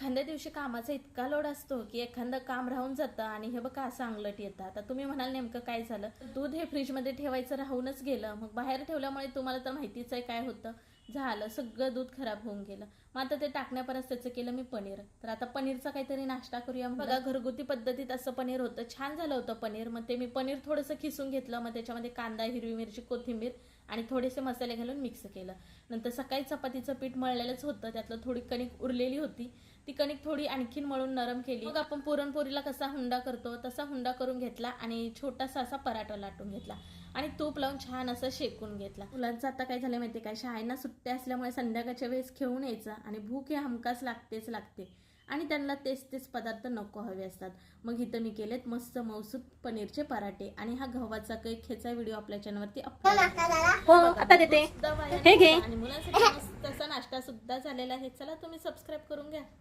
एखाद्या दिवशी कामाचा इतका लोड असतो की एखादं काम राहून जातं आणि हे बघा असं अंगलट येतं. आता तुम्ही म्हणाल नेमकं काय झालं. दूध हे फ्रीजमध्ये ठेवायचं राहूनच गेलं. मग बाहेर ठेवल्यामुळे तुम्हाला तर माहितीच आहे काय होतं. झालं सगळं दूध खराब होऊन गेलं. मग आता ते टाकण्यापर्यंत त्याचं केलं मी पनीर. तर आता पनीरचा काहीतरी नाश्ता करूया. बघा घरगुती पद्धतीत असं पनीर होतं. छान झालं होतं पनीर. मग ते मी पनीर थोडंसं खिसून घेतलं. मग त्याच्यामध्ये कांदा, हिरवी मिरची, कोथिंबीर आणि थोडेसे मसाले घालून मिक्स केलं. नंतर सकाळी चपातीचं पीठ मळलेलंच होतं. त्यातलं थोडी कणिक उरलेली होती. ती कणिक थोडी आणखीन मळून नरम केली. मग आपण पुरणपोळीला कसा हुंडा करतो तसा हुंडा करून घेतला आणि छोटासा असा पराठा लाटून घेतला आणि तूप लावून छान असं शेकून घेतला. मुलांचं आता काय झालं माहिती काय, शाळेंना सुट्ट्या असल्यामुळे संध्याकाळच्या वेळेस खेळून यायचं आणि भूक हे हमखास लागतेच लागते आणि त्यांना तेच पदार्थ नको हवे असतात. मग इथं मी केलेत मस्त मौसूद पनीरचे पराठे आणि हा गव्हाचा केक ह्याचा व्हिडिओ आपल्या चॅनलवरती अपलोड हो आता देते. हे घे. आणि मुलांसाठी मस्त असा नाश्ता सुद्धा झालेला आहे. चला तुम्ही सबस्क्राईब करून घ्या.